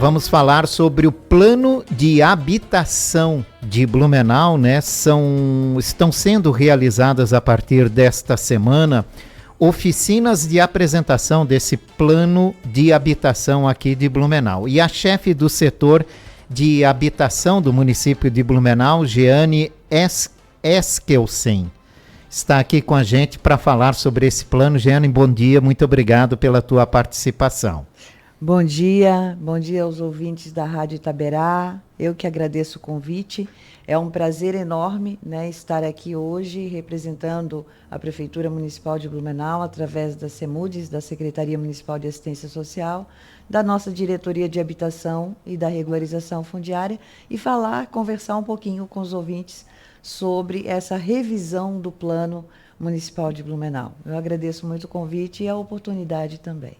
vamos falar sobre o plano de habitação de Blumenau, né? Estão sendo realizadas a partir desta semana oficinas de apresentação desse plano de habitação aqui de Blumenau. E a chefe do setor de habitação do município de Blumenau, Jeane Eskelsen, está aqui com a gente para falar sobre esse plano. Jeane, bom dia, muito obrigado pela tua participação. Bom dia aos ouvintes da Rádio Itaberá. Eu que agradeço o convite. É um prazer enorme, né, estar aqui hoje representando a Prefeitura Municipal de Blumenau através da CEMUDES, da Secretaria Municipal de Assistência Social, da nossa Diretoria de Habitação e da Regularização Fundiária e conversar um pouquinho com os ouvintes sobre essa revisão do Plano Municipal de Blumenau. Eu agradeço muito o convite e a oportunidade também.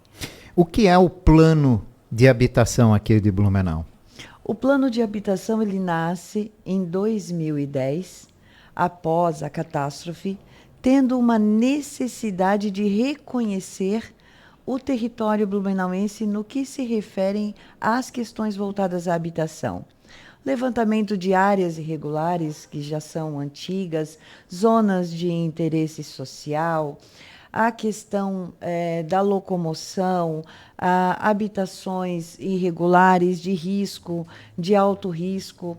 O que é o plano de habitação aqui de Blumenau? O plano de habitação ele nasce em 2010, após a catástrofe, tendo uma necessidade de reconhecer o território blumenauense no que se referem às questões voltadas à habitação. Levantamento de áreas irregulares, que já são antigas, zonas de interesse social, a questão da locomoção, habitações irregulares de risco, de alto risco,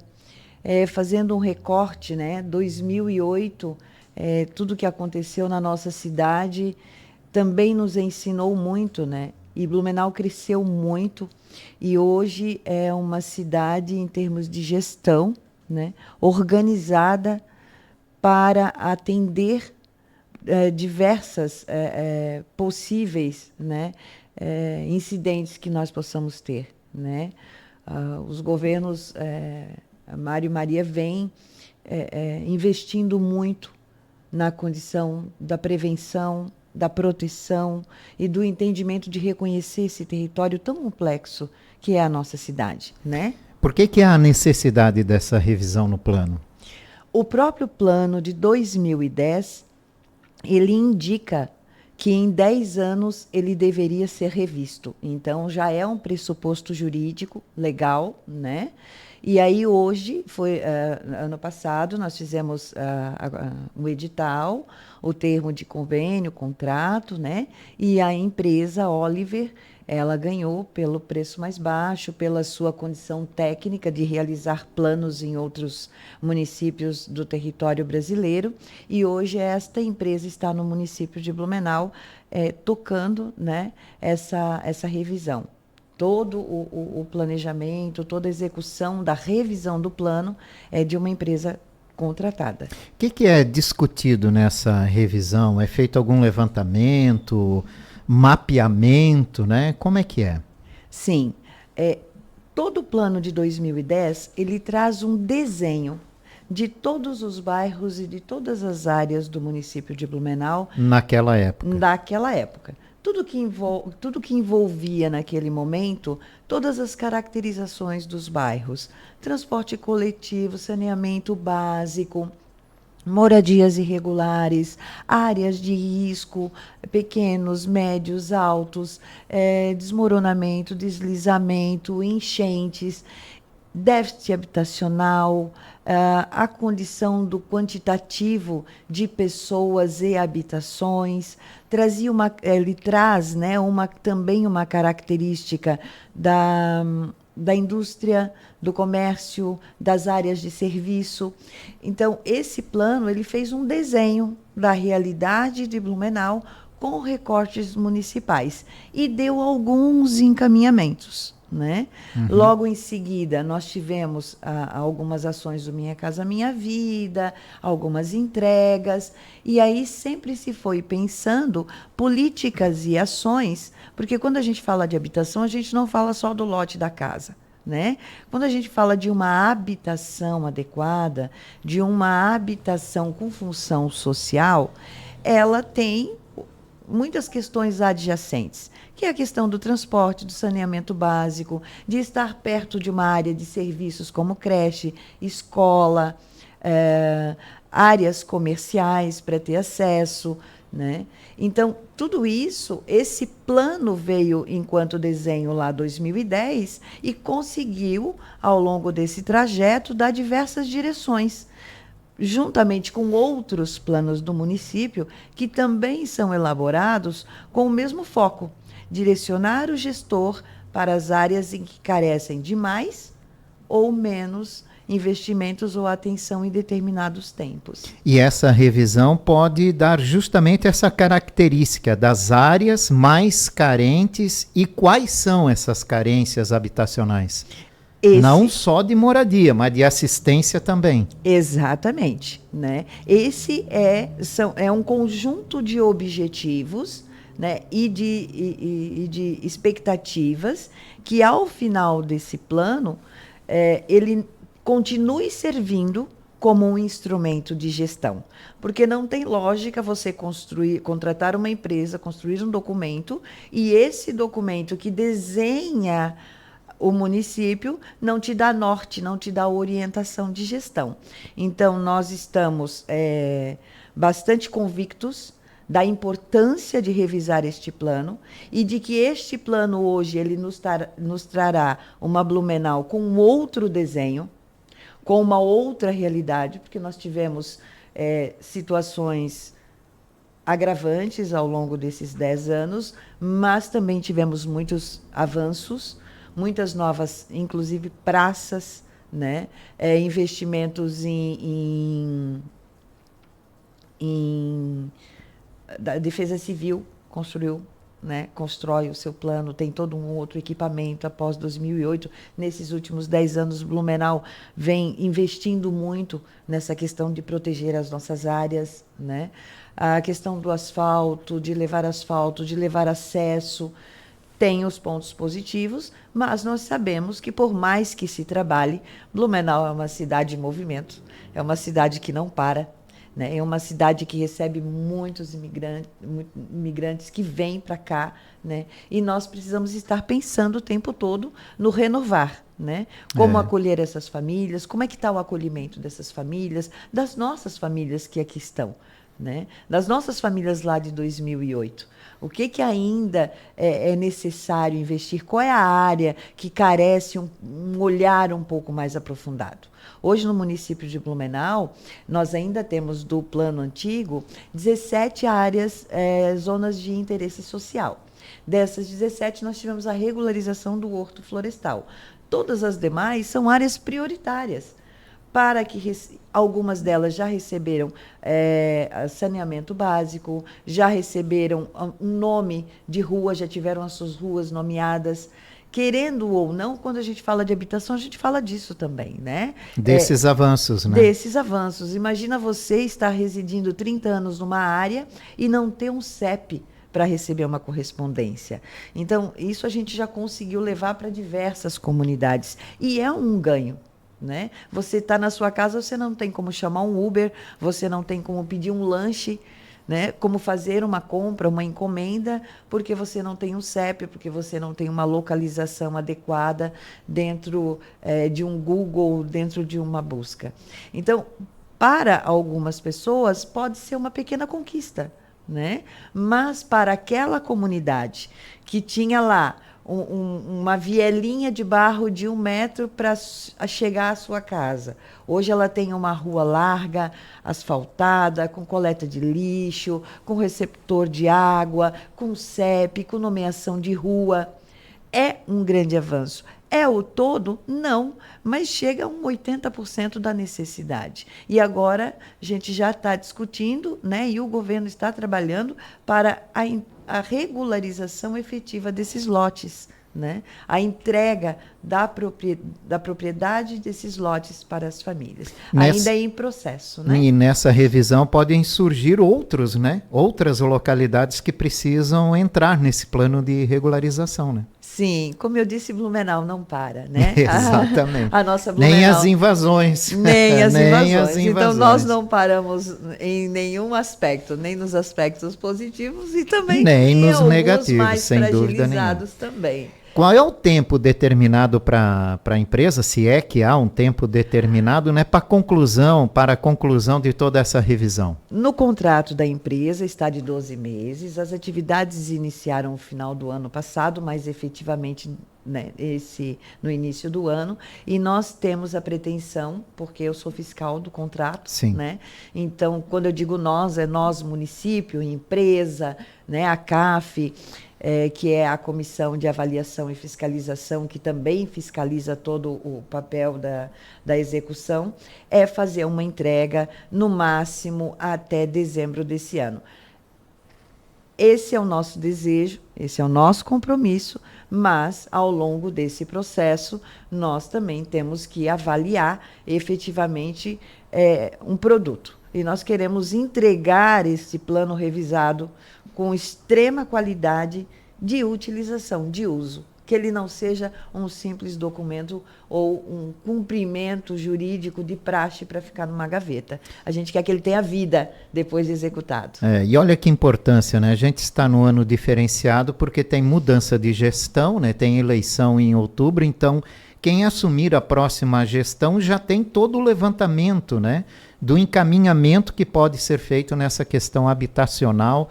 fazendo um recorte, né? 2008, tudo que aconteceu na nossa cidade também nos ensinou muito, né? E Blumenau cresceu muito e hoje é uma cidade em termos de gestão, né? Organizada para atender diversas possíveis, né, incidentes que nós possamos ter, né? Os governos Mário e Maria vêm investindo muito na condição da prevenção, da proteção e do entendimento de reconhecer esse território tão complexo que é a nossa cidade, né? Por que há a necessidade dessa revisão no plano? O próprio plano de 2010 ele indica que em 10 anos ele deveria ser revisto. Então, já é um pressuposto jurídico legal, né? E aí, hoje, ano passado, nós fizemos um edital, o termo de convênio, contrato, né? E a empresa Oliver, ela ganhou pelo preço mais baixo, pela sua condição técnica de realizar planos em outros municípios do território brasileiro. E hoje esta empresa está no município de Blumenau, tocando, né, essa revisão. Todo o planejamento, toda a execução da revisão do plano é de uma empresa contratada. O que é discutido nessa revisão? É feito algum levantamento, mapeamento, né? Como é que é? Sim. Todo o plano de 2010, ele traz um desenho de todos os bairros e de todas as áreas do município de Blumenau. Naquela época. Naquela época. Tudo que envolvia naquele momento, todas as caracterizações dos bairros, transporte coletivo, saneamento básico, moradias irregulares, áreas de risco, pequenos, médios, altos, desmoronamento, deslizamento, enchentes, déficit habitacional, a condição do quantitativo de pessoas e habitações. Ele traz, né, também uma característica da indústria, do comércio, das áreas de serviço. Então, esse plano ele fez um desenho da realidade de Blumenau com recortes municipais e deu alguns encaminhamentos, né? Uhum. Logo em seguida, nós tivemos algumas ações do Minha Casa Minha Vida, algumas entregas, e aí sempre se foi pensando políticas e ações, porque quando a gente fala de habitação, a gente não fala só do lote da casa, né? Quando a gente fala de uma habitação adequada, de uma habitação com função social, ela tem muitas questões adjacentes, que é a questão do transporte, do saneamento básico, de estar perto de uma área de serviços como creche, escola, áreas comerciais para ter acesso, né? Então, tudo isso, esse plano veio enquanto desenho lá 2010 e conseguiu, ao longo desse trajeto, dar diversas direções, juntamente com outros planos do município, que também são elaborados com o mesmo foco, direcionar o gestor para as áreas em que carecem de mais ou menos investimentos ou atenção em determinados tempos. E essa revisão pode dar justamente essa característica das áreas mais carentes e quais são essas carências habitacionais. Não só de moradia, mas de assistência também. Exatamente, né? Esse é um conjunto de objetivos, né, e de expectativas que, ao final desse plano, ele continue servindo como um instrumento de gestão. Porque não tem lógica você contratar uma empresa, construir um documento, e esse documento que desenha o município não te dá norte, não te dá orientação de gestão. Então, nós estamos bastante convictos da importância de revisar este plano e de que este plano hoje ele nos trará uma Blumenau com outro desenho, com uma outra realidade, porque nós tivemos situações agravantes ao longo desses 10 anos, mas também tivemos muitos avanços, muitas novas, inclusive praças, né? Investimentos em da Defesa Civil construiu, né, constrói o seu plano, tem todo um outro equipamento após 2008. Nesses últimos 10 anos, Blumenau vem investindo muito nessa questão de proteger as nossas áreas, né? A questão do asfalto, de levar acesso, tem os pontos positivos, mas nós sabemos que, por mais que se trabalhe, Blumenau é uma cidade em movimento, é uma cidade que não para, né? É uma cidade que recebe muitos imigrantes que vêm para cá, né? E nós precisamos estar pensando o tempo todo no renovar, né? Como acolher essas famílias, como é que está o acolhimento dessas famílias, das nossas famílias que aqui estão, né? Das nossas famílias lá de 2008. O que ainda é necessário investir? Qual é a área que carece um olhar um pouco mais aprofundado? Hoje, no município de Blumenau, nós ainda temos, do plano antigo, 17 áreas, zonas de interesse social. Dessas 17, nós tivemos a regularização do horto florestal. Todas as demais são áreas prioritárias, para que algumas delas já receberam saneamento básico, já receberam um nome de rua, já tiveram as suas ruas nomeadas. Querendo ou não, quando a gente fala de habitação, a gente fala disso também, né? Desses avanços, né? Desses avanços. Imagina você estar residindo 30 anos numa área e não ter um CEP para receber uma correspondência. Então, isso a gente já conseguiu levar para diversas comunidades. E é um ganho, né? Você está na sua casa, você não tem como chamar um Uber, você não tem como pedir um lanche, né? Como fazer uma compra, uma encomenda, porque você não tem um CEP, porque você não tem uma localização adequada dentro de um Google, dentro de uma busca. Então, para algumas pessoas, pode ser uma pequena conquista, né? Mas para aquela comunidade que tinha lá uma vielinha de barro de 1 metro para chegar à sua casa. Hoje ela tem uma rua larga, asfaltada, com coleta de lixo, com receptor de água, com CEP, com nomeação de rua. É um grande avanço. É o todo? Não, mas chega a um 80% da necessidade. E agora a gente já está discutindo, né, e o governo está trabalhando para a regularização efetiva desses lotes, né? A entrega da propriedade desses lotes para as famílias. Ainda é em processo, né? E nessa revisão podem surgir outros, né? Outras localidades que precisam entrar nesse plano de regularização, né? Sim, como eu disse, Blumenau não para, né? Exatamente. A nossa Blumenau, nem as invasões. Nem as invasões. Então, Então, nós não paramos em nenhum aspecto, nem nos aspectos positivos e também nem nos alguns negativos, mais sem dúvida nenhuma. também. Qual é o tempo determinado para a empresa, se é que há um tempo determinado, né, para a conclusão de toda essa revisão? No contrato da empresa está de 12 meses. As atividades iniciaram no final do ano passado, mas efetivamente, né, no início do ano. E nós temos a pretensão, porque eu sou fiscal do contrato, Sim. né? Então, quando eu digo nós, é nós, município, empresa, né, a CAF, que é a Comissão de Avaliação e Fiscalização, que também fiscaliza todo o papel da execução, é fazer uma entrega, no máximo, até dezembro desse ano. Esse é o nosso desejo, esse é o nosso compromisso, mas, ao longo desse processo, nós também temos que avaliar efetivamente um produto. E nós queremos entregar esse plano revisado com extrema qualidade de utilização, de uso. Que ele não seja um simples documento ou um cumprimento jurídico de praxe para ficar numa gaveta. A gente quer que ele tenha vida depois de executado. E olha que importância, né? A gente está no ano diferenciado porque tem mudança de gestão, né? Tem eleição em outubro, então quem assumir a próxima gestão já tem todo o levantamento, né, do encaminhamento que pode ser feito nessa questão habitacional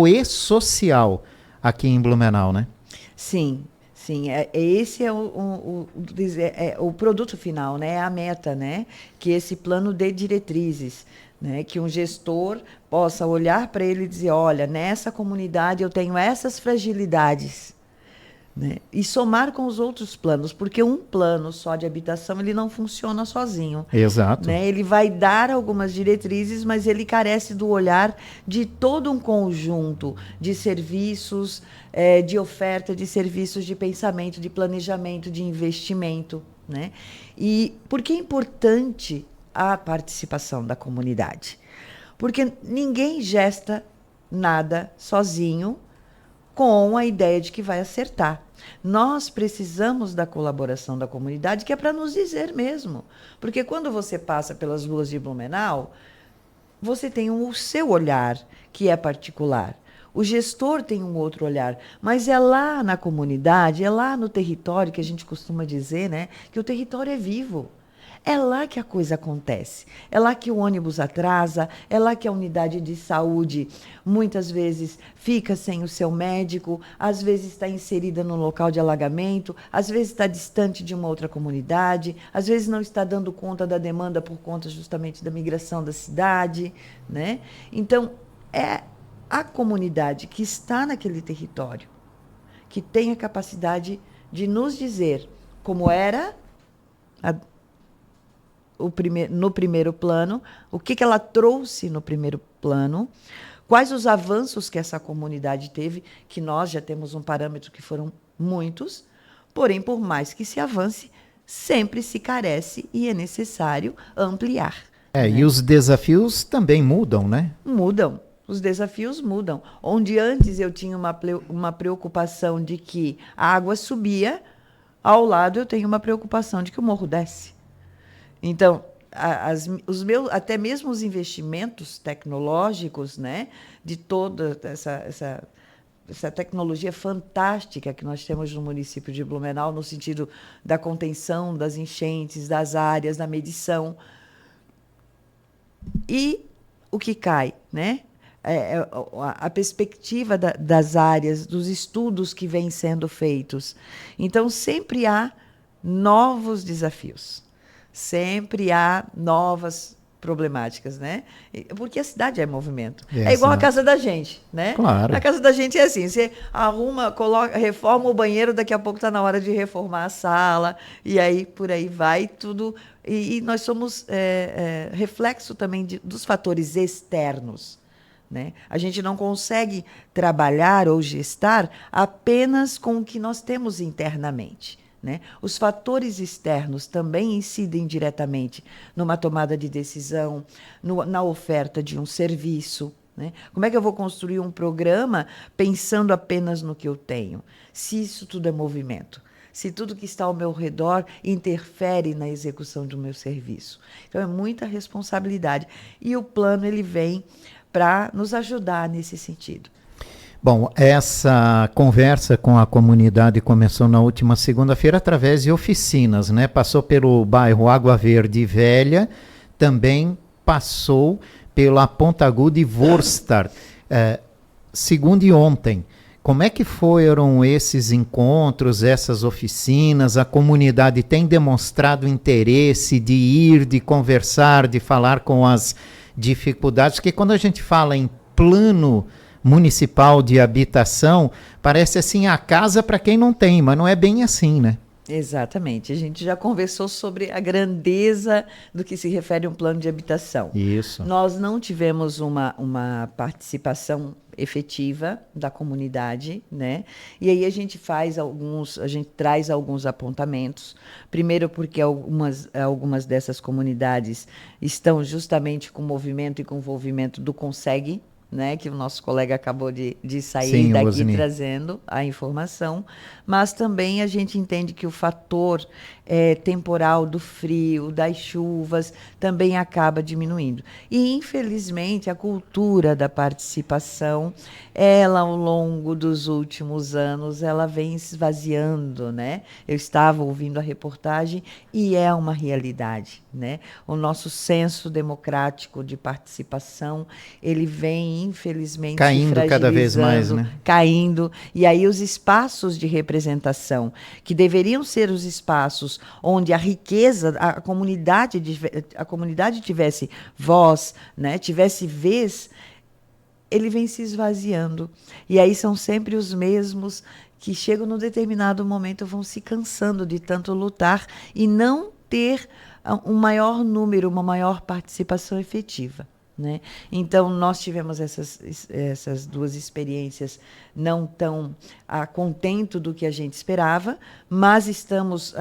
e social aqui em Blumenau, né? Sim, sim. Esse é o produto final, né? É a meta, né? Que esse plano dê diretrizes, né? Que um gestor possa olhar para ele e dizer, olha, nessa comunidade eu tenho essas fragilidades, né? E somar com os outros planos, porque um plano só de habitação ele não funciona sozinho. Exato. Né? Ele vai dar algumas diretrizes, mas ele carece do olhar de todo um conjunto de serviços, de oferta de serviços, de pensamento, de planejamento, de investimento. Né? E por que é importante a participação da comunidade? Porque ninguém gesta nada sozinho com a ideia de que vai acertar. Nós precisamos da colaboração da comunidade, que é para nos dizer mesmo. Porque quando você passa pelas ruas de Blumenau, você tem o seu olhar, que é particular. O gestor tem um outro olhar, mas é lá na comunidade, é lá no território, que a gente costuma dizer, né, que o território é vivo. É lá que a coisa acontece. É lá que o ônibus atrasa, é lá que a unidade de saúde muitas vezes fica sem o seu médico, às vezes está inserida no local de alagamento, às vezes está distante de uma outra comunidade, às vezes não está dando conta da demanda por conta justamente da migração da cidade, né? Então, é a comunidade que está naquele território que tem a capacidade de nos dizer como era no primeiro plano, o que ela trouxe no primeiro plano, quais os avanços que essa comunidade teve, que nós já temos um parâmetro que foram muitos, porém, por mais que se avance, sempre se carece e é necessário ampliar. Né? E os desafios também mudam, né? Mudam. Os desafios mudam. Onde antes eu tinha uma preocupação de que a água subia, ao lado eu tenho uma preocupação de que o morro desce. Então, até mesmo os investimentos tecnológicos, né, de toda essa tecnologia fantástica que nós temos no município de Blumenau, no sentido da contenção das enchentes, das áreas, da medição. E o que cai, né? A perspectiva das áreas, dos estudos que vêm sendo feitos. Então, sempre há novos desafios. Sempre há novas problemáticas, né? Porque a cidade é movimento. É igual a casa da gente, né? Claro. A casa da gente é assim, você arruma, reforma o banheiro, daqui a pouco está na hora de reformar a sala, e aí por aí vai tudo. E nós somos reflexo também dos fatores externos. Né? A gente não consegue trabalhar ou gestar apenas com o que nós temos internamente. Né? Os fatores externos também incidem diretamente numa tomada de decisão, na oferta de um serviço. Né? Como é que eu vou construir um programa pensando apenas no que eu tenho? Se isso tudo é movimento, se tudo que está ao meu redor interfere na execução do meu serviço. Então, é muita responsabilidade. E o plano ele vem para nos ajudar nesse sentido. Bom, essa conversa com a comunidade começou na última segunda-feira através de oficinas, né? Passou pelo bairro Água Verde Velha, também passou pela Ponta Aguda e Worcester, segundo e ontem. Como é que foram esses encontros, essas oficinas? A comunidade tem demonstrado interesse de ir, de conversar, de falar com as dificuldades? Porque quando a gente fala em plano municipal de habitação, parece assim a casa para quem não tem, mas não é bem assim, né? Exatamente. A gente já conversou sobre a grandeza do que se refere a um plano de habitação. Isso. Nós não tivemos uma participação efetiva da comunidade, né? E aí a gente traz alguns apontamentos. Primeiro porque algumas dessas comunidades estão justamente com o movimento e com o envolvimento do Conseg, né, que o nosso colega acabou de sair Sim, daqui Osni, trazendo a informação, mas também a gente entende que o fator temporal do frio, das chuvas, também acaba diminuindo. E, infelizmente, a cultura da participação, ela, ao longo dos últimos anos, ela vem esvaziando, né? Eu estava ouvindo a reportagem e é uma realidade, né? O nosso senso democrático de participação, ele vem, infelizmente, caindo se cada vez mais, né? caindo. E aí os espaços de representação, que deveriam ser os espaços onde a riqueza, a comunidade tivesse voz, né, tivesse vez, ele vem se esvaziando. E aí são sempre os mesmos que chegam num determinado momento, vão se cansando de tanto lutar e não ter um maior número, uma maior participação efetiva, né? Então, nós tivemos essas duas experiências não tão a contento do que a gente esperava, mas estamos,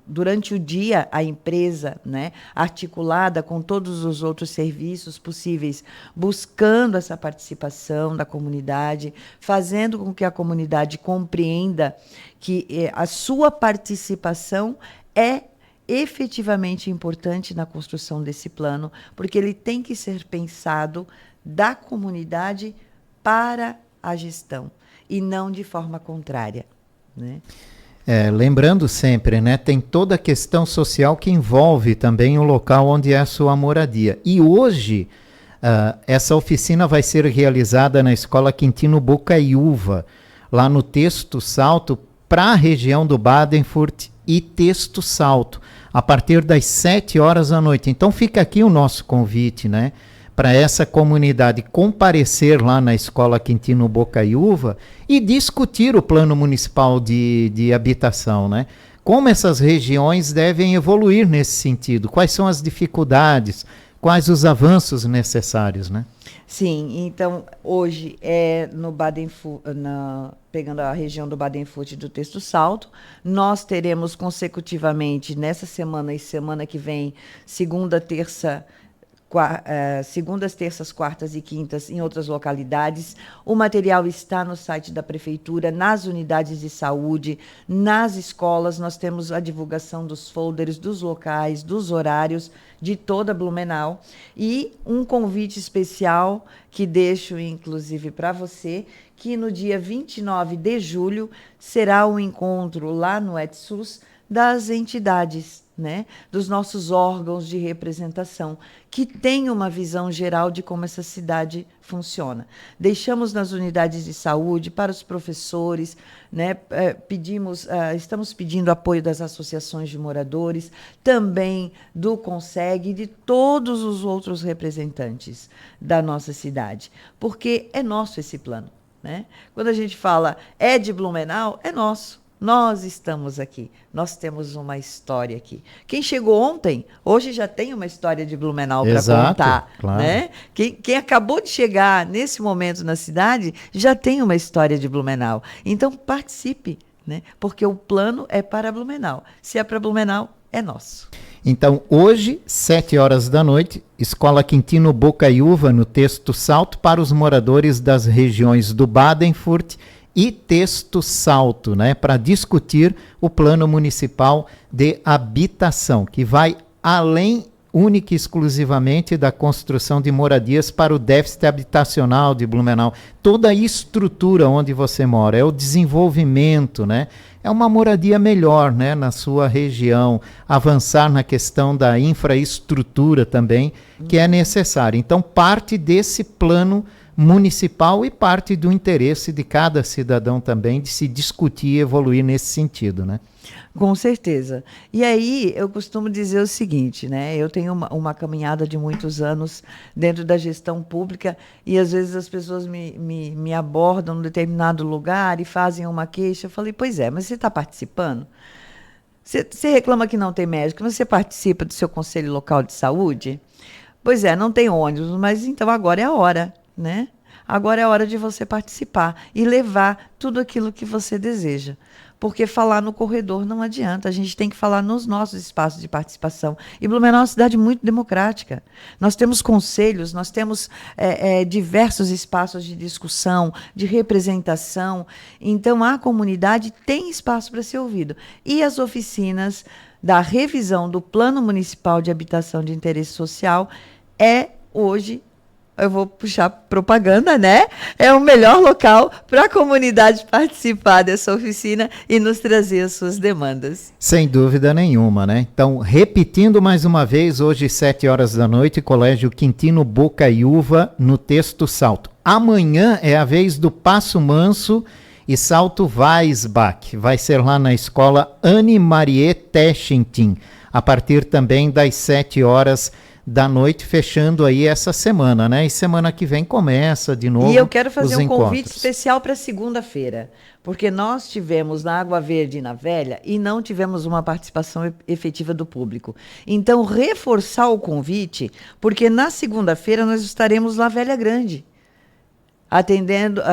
durante o dia, a empresa, né, articulada com todos os outros serviços possíveis, buscando essa participação da comunidade, fazendo com que a comunidade compreenda que a sua participação é efetivamente importante na construção desse plano, porque ele tem que ser pensado da comunidade para a gestão e não de forma contrária, né? Lembrando sempre, né, tem toda a questão social que envolve também o local onde é a sua moradia. E hoje, essa oficina vai ser realizada na Escola Quintino Bocaiúva, lá no Texto Salto, para a região do Badenfurt e Texto Salto, a partir das 7 horas da noite. Então fica aqui o nosso convite, né, para essa comunidade comparecer lá na Escola Quintino Bocaiúva e discutir o plano municipal de habitação, né? Como essas regiões devem evoluir nesse sentido, quais são as dificuldades, quais os avanços necessários, né? Sim, então hoje no Badenfurt, pegando a região do Badenfurt e do Texto Salto, nós teremos consecutivamente nessa semana e semana que vem, segundas, terças, quartas e quintas em outras localidades. O material está no site da Prefeitura, nas unidades de saúde, nas escolas. Nós temos a divulgação dos folders, dos locais, dos horários de toda Blumenau. E um convite especial que deixo, inclusive, para você, que no dia 29 de julho será um encontro lá no ETSUS das entidades, né, dos nossos órgãos de representação, que tem uma visão geral de como essa cidade funciona. Deixamos nas unidades de saúde para os professores, né, estamos pedindo apoio das associações de moradores, também do Conseg e de todos os outros representantes da nossa cidade, porque é nosso esse plano, né? Quando a gente fala de Blumenau, é nosso. Nós estamos aqui, nós temos uma história aqui. Quem chegou ontem, hoje já tem uma história de Blumenau para contar, claro, né? Quem acabou de chegar nesse momento na cidade, já tem uma história de Blumenau. Então, participe, né? Porque o plano é para Blumenau. Se é para Blumenau, é nosso. Então, hoje, 7 horas da noite, Escola Quintino Bocaiúva, no Texto Salto, para os moradores das regiões do Badenfurt e Texto Salto, né, para discutir o plano municipal de habitação, que vai além única e exclusivamente da construção de moradias para o déficit habitacional de Blumenau. Toda a estrutura onde você mora, é o desenvolvimento, né? É uma moradia melhor, né, na sua região, avançar na questão da infraestrutura também, que é necessário. Então, parte desse plano municipal e parte do interesse de cada cidadão também de se discutir e evoluir nesse sentido, né? Com certeza. E aí eu costumo dizer o seguinte, né? Eu tenho uma caminhada de muitos anos dentro da gestão pública e às vezes as pessoas me abordam num determinado lugar e fazem uma queixa. Eu falei, pois é, mas você está participando? Você reclama que não tem médico, mas você participa do seu conselho local de saúde? Pois é, não tem ônibus, mas então agora é a hora, né? Agora é a hora de você participar e levar tudo aquilo que você deseja. Porque falar no corredor não adianta, a gente tem que falar nos nossos espaços de participação. E Blumenau é uma cidade muito democrática. Nós temos conselhos, nós temos diversos espaços de discussão, de representação. Então, a comunidade tem espaço para ser ouvido. E as oficinas da revisão do Plano Municipal de Habitação de Interesse Social hoje, eu vou puxar propaganda, né? É o melhor local para a comunidade participar dessa oficina e nos trazer as suas demandas. Sem dúvida nenhuma, né? Então, repetindo mais uma vez, hoje 7 horas da noite, Colégio Quintino Bocaiúva, no texto Salto. Amanhã é a vez do Passo Manso e Salto Weisbach. Vai ser lá na escola Anne Marie Techentin, a partir também das 7 horas da noite, fechando aí essa semana, né? E semana que vem começa de novo. E eu quero fazer um encontros. Convite especial para segunda-feira, porque nós tivemos na Água Verde e na Velha e não tivemos uma participação efetiva do público. Então, reforçar o convite, porque na segunda-feira nós estaremos na Velha Grande,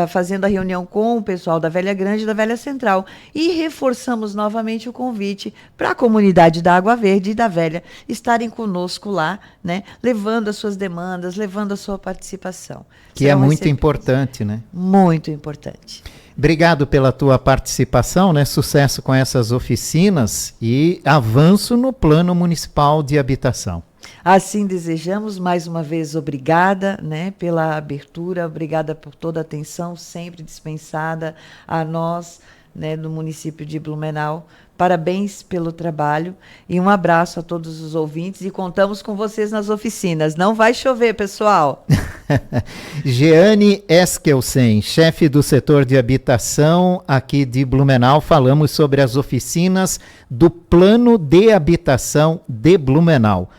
fazendo a reunião com o pessoal da Velha Grande e da Velha Central. E reforçamos novamente o convite para a comunidade da Água Verde e da Velha estarem conosco lá, né, levando as suas demandas, levando a sua participação. Que é muito importante, né? Muito importante. Obrigado pela tua participação, né? Sucesso com essas oficinas e avanço no Plano Municipal de Habitação. Assim desejamos, mais uma vez, obrigada, né, pela abertura, obrigada por toda a atenção sempre dispensada a nós, né, do município de Blumenau. Parabéns pelo trabalho e um abraço a todos os ouvintes e contamos com vocês nas oficinas. Não vai chover, pessoal! Jeane Eskelsen, chefe do setor de habitação aqui de Blumenau, falamos sobre as oficinas do Plano de Habitação de Blumenau.